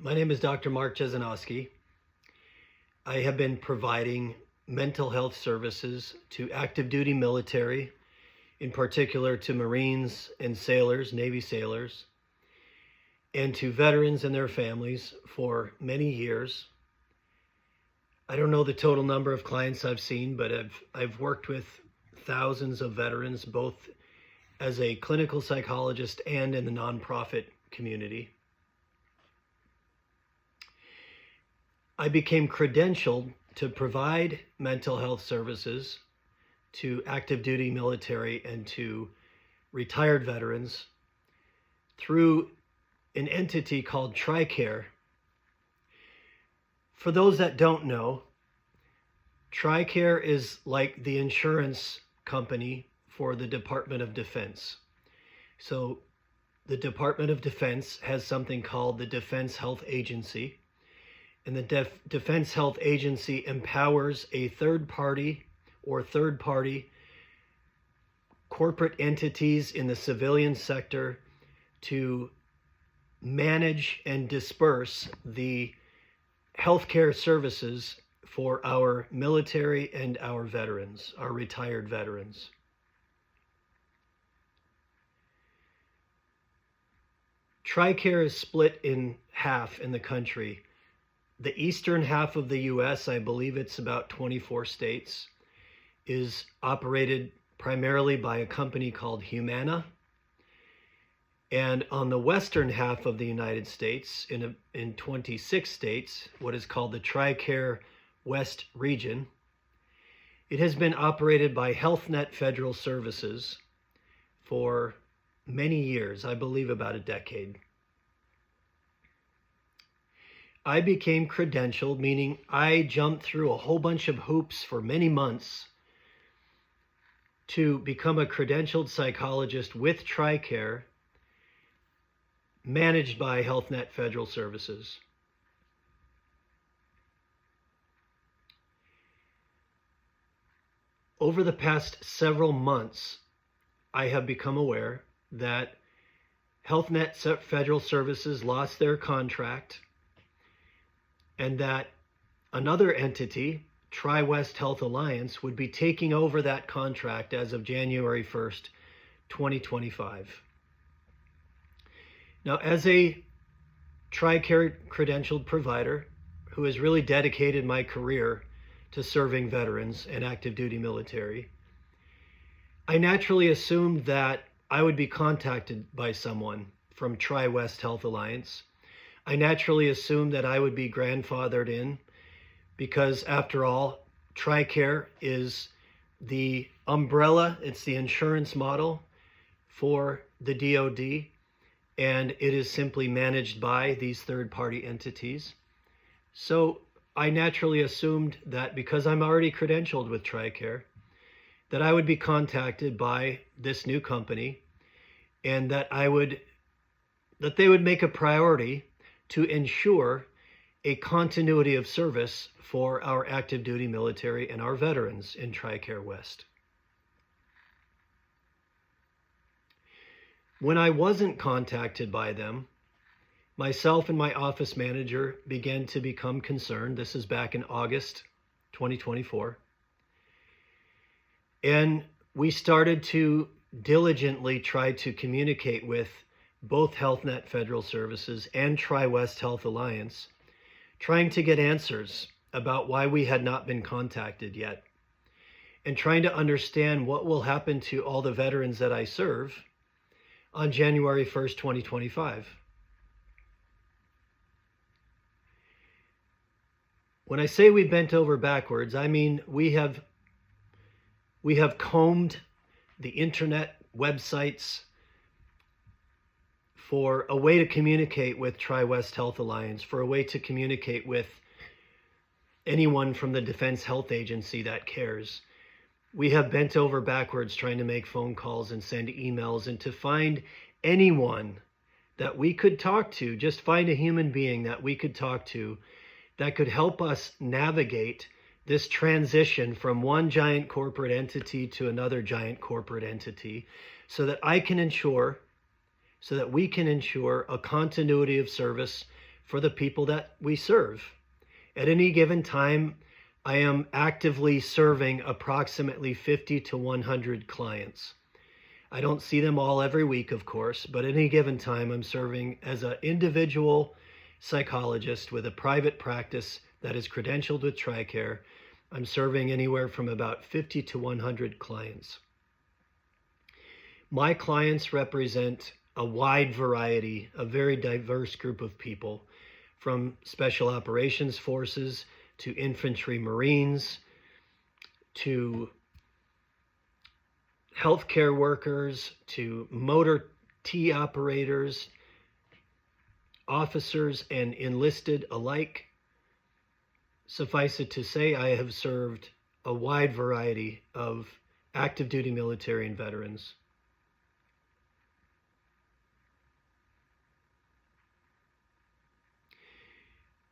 My name is Dr. Mark Jesenowski. I have been providing mental health services to active duty military, in particular to Marines and sailors, Navy sailors, and to veterans and their families for many years. I don't know the total number of clients I've seen, but I've worked with thousands of veterans, both as a clinical psychologist and in the nonprofit community. I became credentialed to provide mental health services to active duty military and to retired veterans through an entity called TRICARE. For those that don't know, TRICARE is like the insurance company for the Department of Defense. So the Department of Defense has something called the Defense Health Agency. And the Defense Health Agency empowers a third party corporate entities in the civilian sector to manage and disperse the healthcare services for our military and our veterans, our retired veterans. TRICARE is split in half in the country. The eastern half of the U.S., I believe it's about 24 states, is operated primarily by a company called Humana. And on the western half of the United States, in 26 states, what is called the TRICARE West region, it has been operated by Health Net Federal Services for many years, I believe about a decade. I became credentialed, meaning I jumped through a whole bunch of hoops for many months to become a credentialed psychologist with TRICARE, managed by Health Net Federal Services. Over the past several months, I have become aware that Health Net Federal Services lost their contract and that another entity, Tri-West Health Alliance, would be taking over that contract as of January 1st, 2025. Now, as a TRICARE credentialed provider who has really dedicated my career to serving veterans and active duty military, I naturally assumed that I would be contacted by someone from Tri-West Health Alliance. I naturally assumed that I would be grandfathered in because, after all, TRICARE is the umbrella, it's the insurance model for the DoD, and it is simply managed by these third-party entities. So I naturally assumed that because I'm already credentialed with TRICARE, that I would be contacted by this new company and that they would make a priority to ensure a continuity of service for our active duty military and our veterans in TRICARE West. When I wasn't contacted by them, myself and my office manager began to become concerned. This is back in August 2024. And we started to diligently try to communicate with both Health Net Federal Services and Tri-West Health Alliance, trying to get answers about why we had not been contacted yet, and trying to understand what will happen to all the veterans that I serve on January 1st, 2025. When I say we bent over backwards, I mean we have combed the internet websites for a way to communicate with Tri-West Health Alliance, for a way to communicate with anyone from the Defense Health Agency that cares. We have bent over backwards trying to make phone calls and send emails and to find anyone that we could talk to, just find a human being that we could talk to that could help us navigate this transition from one giant corporate entity to another giant corporate entity so that we can ensure a continuity of service for the people that we serve. At any given time, I am actively serving approximately 50 to 100 clients. I don't see them all every week, of course, but at any given time, I'm serving as an individual psychologist with a private practice that is credentialed with TRICARE. I'm serving anywhere from about 50 to 100 clients. My clients represent a wide variety, a very diverse group of people, from special operations forces to infantry Marines to healthcare workers to motor T operators, officers and enlisted alike. Suffice it to say, I have served a wide variety of active duty military and veterans.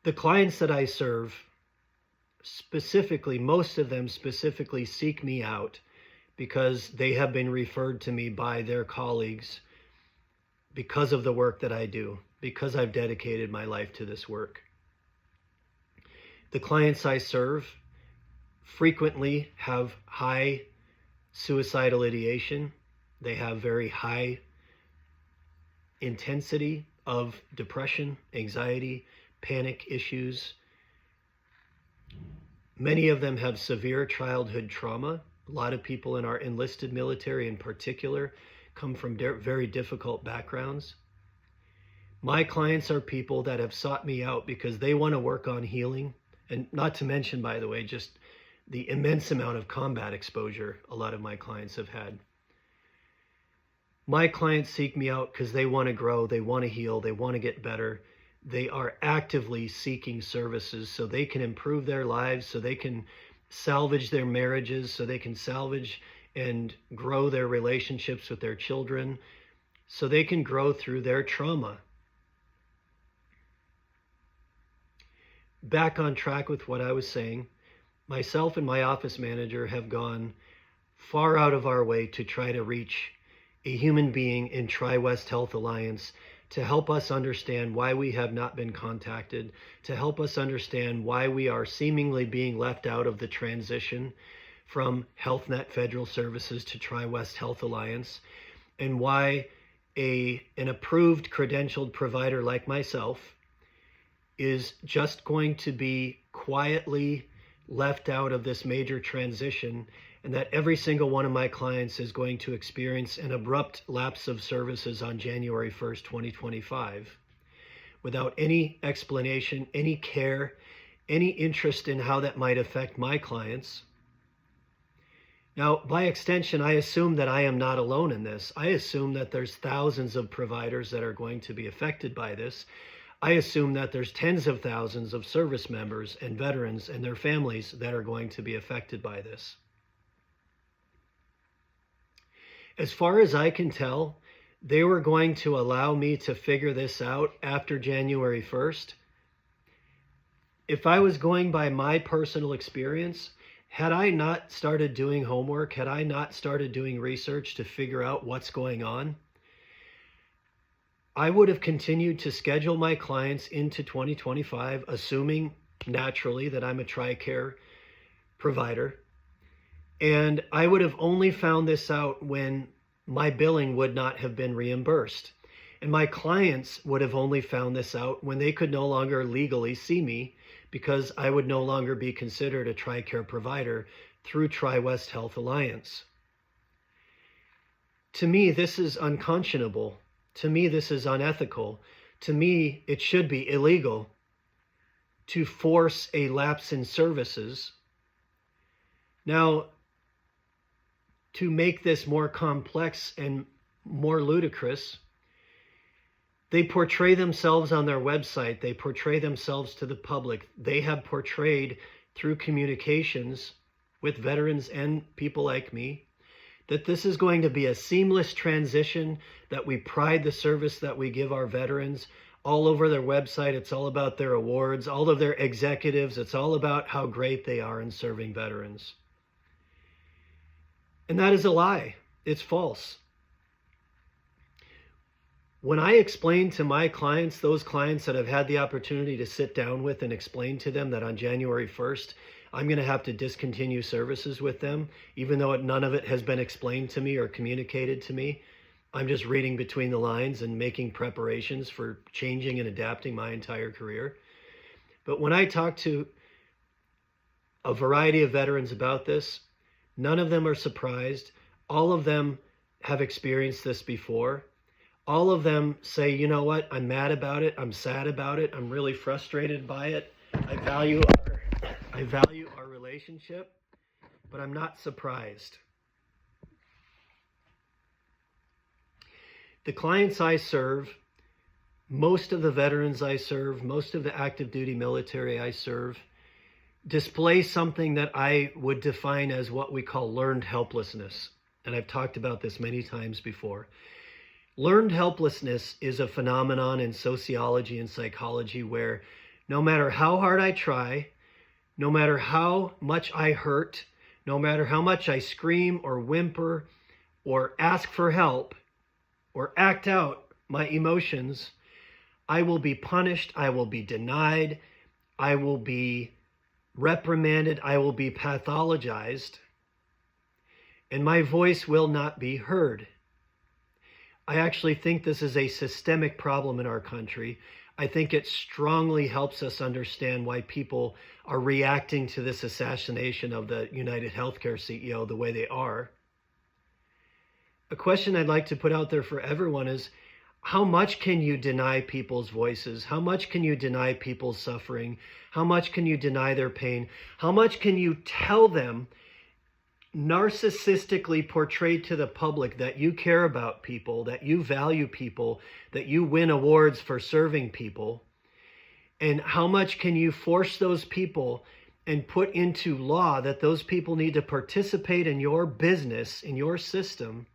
The clients that I serve, specifically, most of them specifically seek me out because they have been referred to me by their colleagues because of the work that I do, because I've dedicated my life to this work. The clients I serve frequently have high suicidal ideation. They have very high intensity of depression, anxiety, panic issues. Many of them have severe childhood trauma. A lot of people in our enlisted military in particular come from very difficult backgrounds. My clients are people that have sought me out because they want to work on healing, and not to mention, by the way, just the immense amount of combat exposure a lot of my clients have had. My clients seek me out because they want to grow, they want to heal, they want to get better. They are actively seeking services so they can improve their lives, so they can salvage their marriages, so they can salvage and grow their relationships with their children, so they can grow through their trauma. Back on track with what I was saying, myself and my office manager have gone far out of our way to try to reach a human being in Tri-West Health Alliance to help us understand why we have not been contacted, to help us understand why we are seemingly being left out of the transition from Health Net Federal Services to Tri-West Health Alliance, and why an approved credentialed provider like myself is just going to be quietly left out of this major transition, and that every single one of my clients is going to experience an abrupt lapse of services on January 1st, 2025, without any explanation, any care, any interest in how that might affect my clients. Now, by extension, I assume that I am not alone in this. I assume that there's thousands of providers that are going to be affected by this. I assume that there's tens of thousands of service members and veterans and their families that are going to be affected by this. As far as I can tell, they were going to allow me to figure this out after January 1st. If I was going by my personal experience, had I not started doing homework, had I not started doing research to figure out what's going on, I would have continued to schedule my clients into 2025, assuming naturally that I'm a TRICARE provider. And I would have only found this out when my billing would not have been reimbursed. And my clients would have only found this out when they could no longer legally see me, because I would no longer be considered a TRICARE provider through Tri-West Health Alliance. To me, this is unconscionable. To me, this is unethical. To me, it should be illegal to force a lapse in services. Now, to make this more complex and more ludicrous, they portray themselves on their website. They portray themselves to the public. They have portrayed through communications with veterans and people like me that this is going to be a seamless transition, that we pride the service that we give our veterans. All over their website, it's all about their awards, all of their executives, it's all about how great they are in serving veterans. And that is a lie. It's false. When I explain to my clients, those clients that I've had the opportunity to sit down with and explain to them that on January 1st, I'm going to have to discontinue services with them, even though none of it has been explained to me or communicated to me. I'm just reading between the lines and making preparations for changing and adapting my entire career. But when I talk to a variety of veterans about this, none of them are surprised. All of them have experienced this before. All of them say, you know what, I'm mad about it, I'm sad about it, I'm really frustrated by it. I value our relationship, but I'm not surprised. The clients I serve, most of the veterans I serve, most of the active duty military I serve, display something that I would define as what we call learned helplessness. And I've talked about this many times before. Learned helplessness is a phenomenon in sociology and psychology where no matter how hard I try, no matter how much I hurt, no matter how much I scream or whimper or ask for help or act out my emotions, I will be punished, I will be denied, I will be reprimanded, I will be pathologized, and my voice will not be heard. I actually think this is a systemic problem in our country. I think it strongly helps us understand why people are reacting to this assassination of the United Healthcare CEO the way they are. A question I'd like to put out there for everyone is, how much can you deny people's voices? How much can you deny people's suffering? How much can you deny their pain? How much can you tell them, narcissistically portrayed to the public, that you care about people, that you value people, that you win awards for serving people? And how much can you force those people and put into law that those people need to participate in your business, in your system?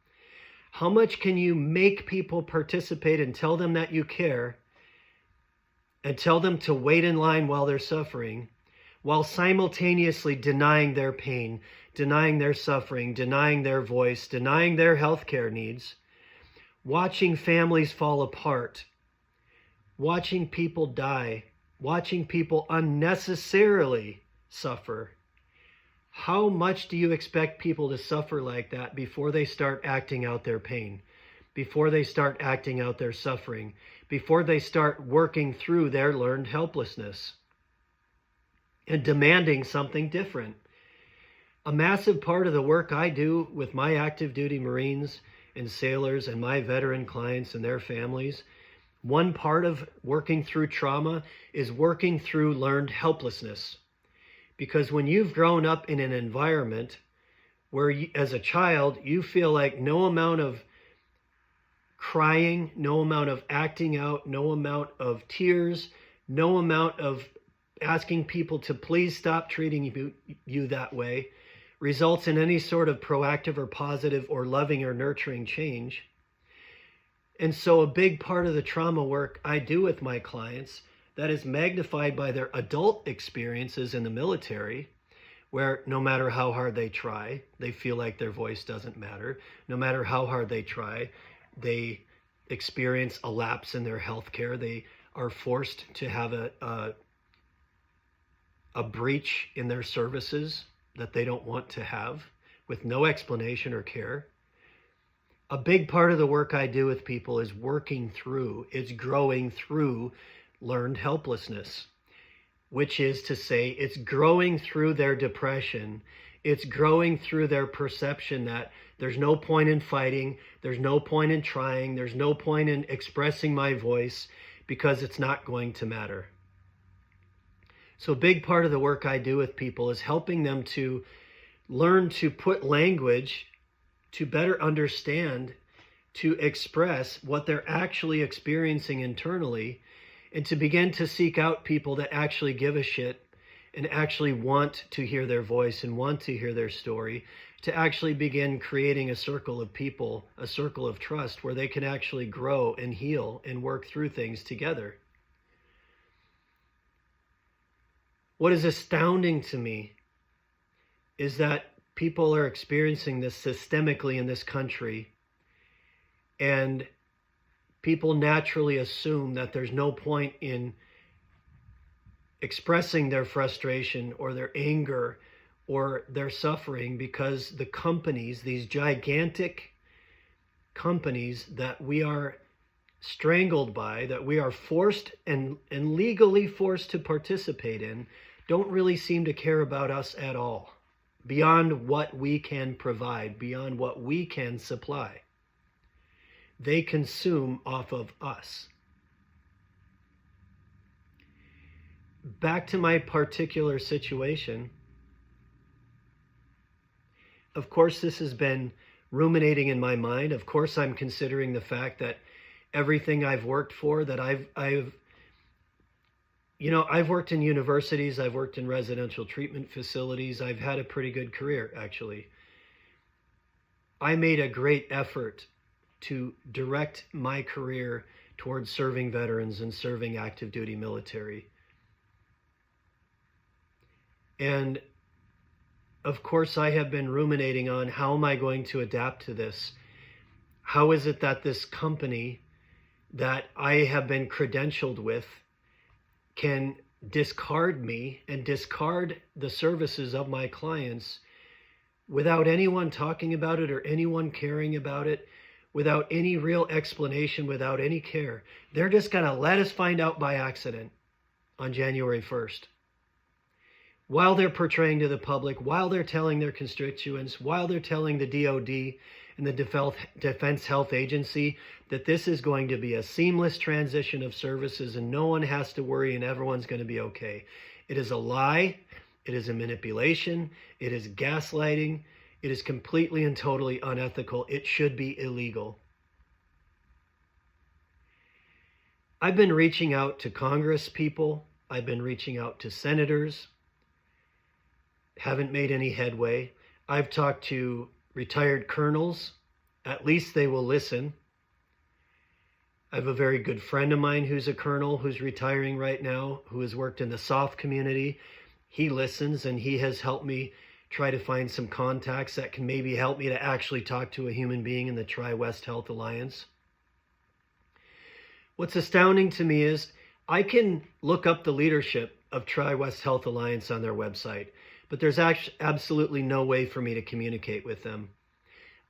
How much can you make people participate and tell them that you care and tell them to wait in line while they're suffering, while simultaneously denying their pain, denying their suffering, denying their voice, denying their healthcare needs, watching families fall apart, watching people die, watching people unnecessarily suffer? How much do you expect people to suffer like that before they start acting out their pain, before they start acting out their suffering, before they start working through their learned helplessness and demanding something different? A massive part of the work I do with my active duty Marines and sailors and my veteran clients and their families, one part of working through trauma is working through learned helplessness. Because when you've grown up in an environment where you, as a child, you feel like no amount of crying, no amount of acting out, no amount of tears, no amount of asking people to please stop treating you that way results in any sort of proactive or positive or loving or nurturing change. And so a big part of the trauma work I do with my clients that is magnified by their adult experiences in the military, where no matter how hard they try, they feel like their voice doesn't matter. No matter how hard they try, they experience a lapse in their health care. They are forced to have a breach in their services that they don't want to have with no explanation or care. A big part of the work I do with people is working through, it's growing through learned helplessness, which is to say it's growing through their depression. It's growing through their perception that there's no point in fighting, there's no point in trying, there's no point in expressing my voice because it's not going to matter. So a big part of the work I do with people is helping them to learn to put language to better understand, to express what they're actually experiencing internally, and to begin to seek out people that actually give a shit and actually want to hear their voice and want to hear their story, to actually begin creating a circle of people, a circle of trust where they can actually grow and heal and work through things together. What is astounding to me is that people are experiencing this systemically in this country, and people naturally assume that there's no point in expressing their frustration or their anger or their suffering, because the companies, these gigantic companies that we are strangled by, that we are forced and legally forced to participate in, don't really seem to care about us at all, beyond what we can provide, beyond what we can supply. They consume off of us. Back to my particular situation. Of course, this has been ruminating in my mind. Of course, I'm considering the fact that everything I've worked for, that I've worked in universities, I've worked in residential treatment facilities, I've had a pretty good career, actually. I made a great effort to direct my career towards serving veterans and serving active duty military. And of course, I have been ruminating on how am I going to adapt to this? How is it that this company that I have been credentialed with can discard me and discard the services of my clients without anyone talking about it or anyone caring about it, without any real explanation, without any care? They're just going to let us find out by accident on January 1st. While they're portraying to the public, while they're telling their constituents, while they're telling the DOD and the Defense Health Agency that this is going to be a seamless transition of services and no one has to worry and everyone's going to be okay. It is a lie. It is a manipulation. It is gaslighting. It is completely and totally unethical. It should be illegal. I've been reaching out to Congress people. I've been reaching out to senators. Haven't made any headway. I've talked to retired colonels. At least they will listen. I have a very good friend of mine who's a colonel who's retiring right now, who has worked in the SOF community. He listens and he has helped me try to find some contacts that can maybe help me to actually talk to a human being in the Tri-West Health Alliance. What's astounding to me is I can look up the leadership of Tri-West Health Alliance on their website, but there's absolutely no way for me to communicate with them.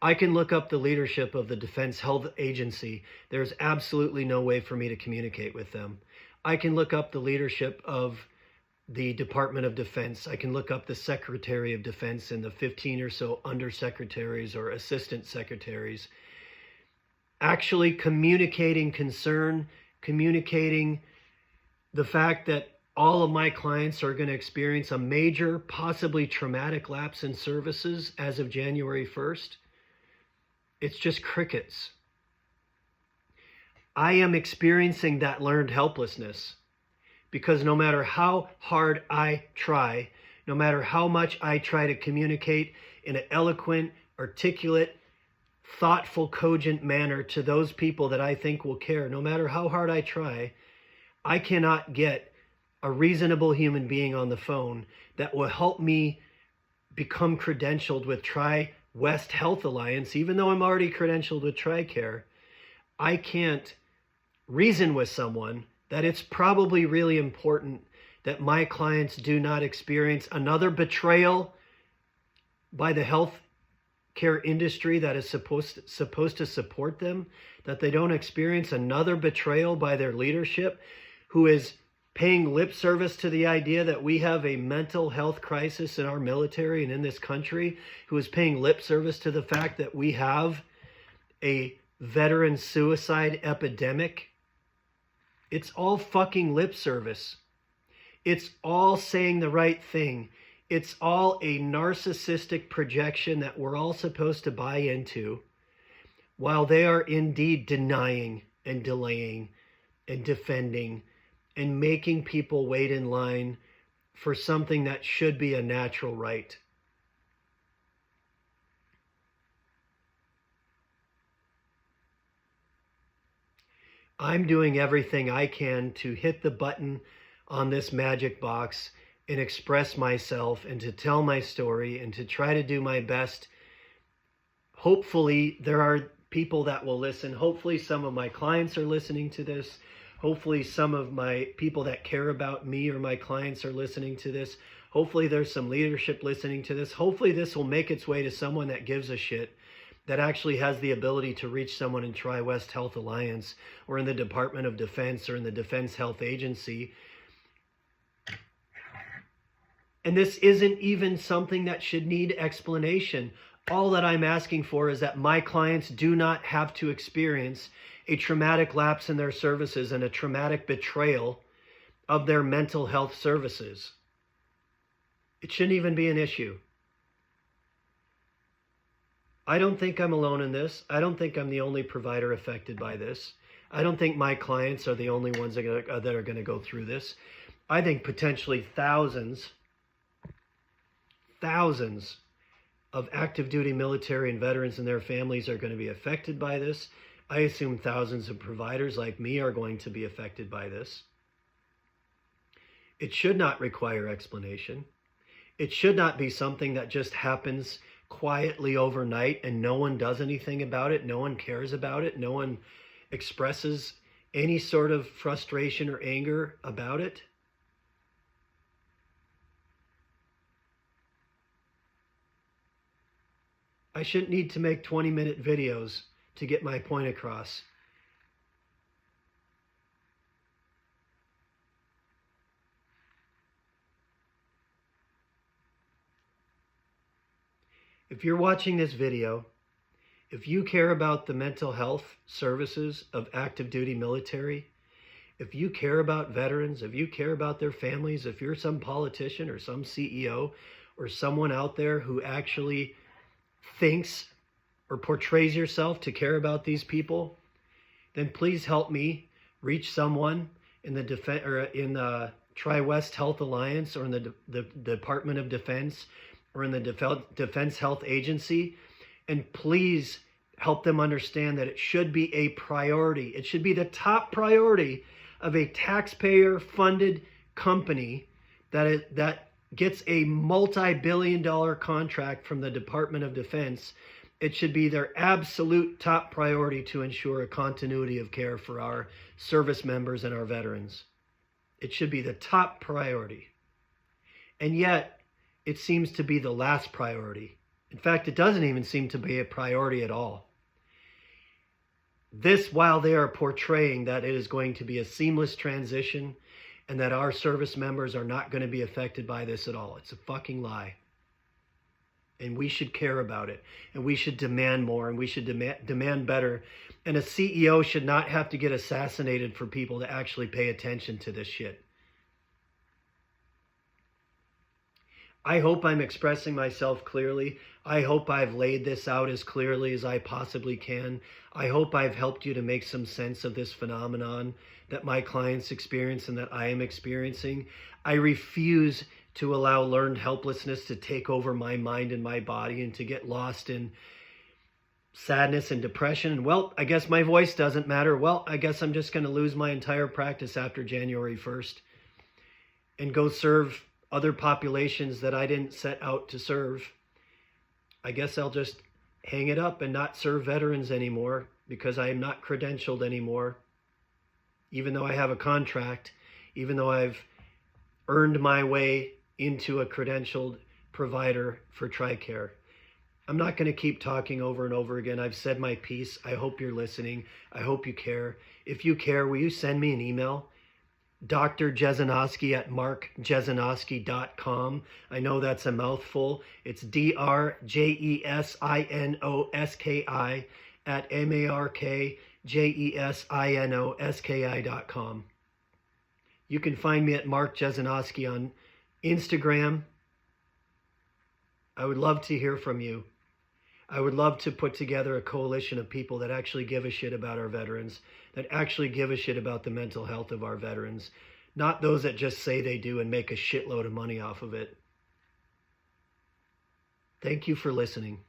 I can look up the leadership of the Defense Health Agency. There's absolutely no way for me to communicate with them. I can look up the leadership of the Department of Defense. I can look up the Secretary of Defense and the 15 or so undersecretaries or assistant secretaries. Actually communicating concern, communicating the fact that all of my clients are going to experience a major, possibly traumatic lapse in services as of January 1st. It's just crickets. I am experiencing that learned helplessness because no matter how hard I try, no matter how much I try to communicate in an eloquent, articulate, thoughtful, cogent manner to those people that I think will care, no matter how hard I try, I cannot get a reasonable human being on the phone that will help me become credentialed with Tri-West Health Alliance, even though I'm already credentialed with TRICARE. I can't reason with someone that it's probably really important that my clients do not experience another betrayal by the health care industry that is supposed to support them, that they don't experience another betrayal by their leadership who is paying lip service to the idea that we have a mental health crisis in our military and in this country, who is paying lip service to the fact that we have a veteran suicide epidemic. It's all fucking lip service. It's all saying the right thing. It's all a narcissistic projection that we're all supposed to buy into, while they are indeed denying and delaying and defending and making people wait in line for something that should be a natural right. I'm doing everything I can to hit the button on this magic box and express myself and to tell my story and to try to do my best. Hopefully there are people that will listen. Hopefully some of my clients are listening to this. Hopefully some of my people that care about me or my clients are listening to this. Hopefully there's some leadership listening to this. Hopefully this will make its way to someone that gives a shit, that actually has the ability to reach someone in Tri-West Health Alliance or in the Department of Defense or in the Defense Health Agency. And this isn't even something that should need explanation. All that I'm asking for is that my clients do not have to experience a traumatic lapse in their services and a traumatic betrayal of their mental health services. It shouldn't even be an issue. I don't think I'm alone in this. I don't think I'm the only provider affected by this. I don't think my clients are the only ones that are going to go through this. I think potentially thousands of active duty military and veterans and their families are going to be affected by this. I assume thousands of providers like me are going to be affected by this. It should not require explanation. It should not be something that just happens quietly overnight and no one does anything about it. No one cares about it. No one expresses any sort of frustration or anger about it. I shouldn't need to make 20-minute videos to get my point across. If you're watching this video, if you care about the mental health services of active duty military, if you care about veterans, if you care about their families, if you're some politician or some CEO or someone out there who actually thinks or portrays yourself to care about these people, then please help me reach someone in the Tri-West Health Alliance or in the Department of Defense or in the Defense Health Agency, and please help them understand that it should be a priority. It should be the top priority of a taxpayer-funded company that gets a multi-billion-dollar contract from the Department of Defense. It should be their absolute top priority to ensure a continuity of care for our service members and our veterans. It should be the top priority. And yet, it seems to be the last priority. In fact, it doesn't even seem to be a priority at all. This, while they are portraying that it is going to be a seamless transition and that our service members are not going to be affected by this at all. It's a fucking lie. And we should care about it. And we should demand more. And we should demand better. And a CEO should not have to get assassinated for people to actually pay attention to this shit. I hope I'm expressing myself clearly. I hope I've laid this out as clearly as I possibly can. I hope I've helped you to make some sense of this phenomenon that my clients experience and that I am experiencing. I refuse to allow learned helplessness to take over my mind and my body and to get lost in sadness and depression. And well, I guess my voice doesn't matter. Well, I guess I'm just going to lose my entire practice after January 1st and go serve other populations that I didn't set out to serve. I guess I'll just hang it up and not serve veterans anymore because I am not credentialed anymore. Even though I have a contract, even though I've earned my way into a credentialed provider for TRICARE. I'm not going to keep talking over and over again. I've said my piece. I hope you're listening. I hope you care. If you care, will you send me an email? Dr. Jesenowski at markjesenowski.com. I know that's a mouthful. It's DRJESINOSKI at MARKJESINOSKI.com. You can find me at Mark Jesenowski on Instagram. I would love to hear from you. I would love to put together a coalition of people that actually give a shit about our veterans, that actually give a shit about the mental health of our veterans, not those that just say they do and make a shitload of money off of it. Thank you for listening.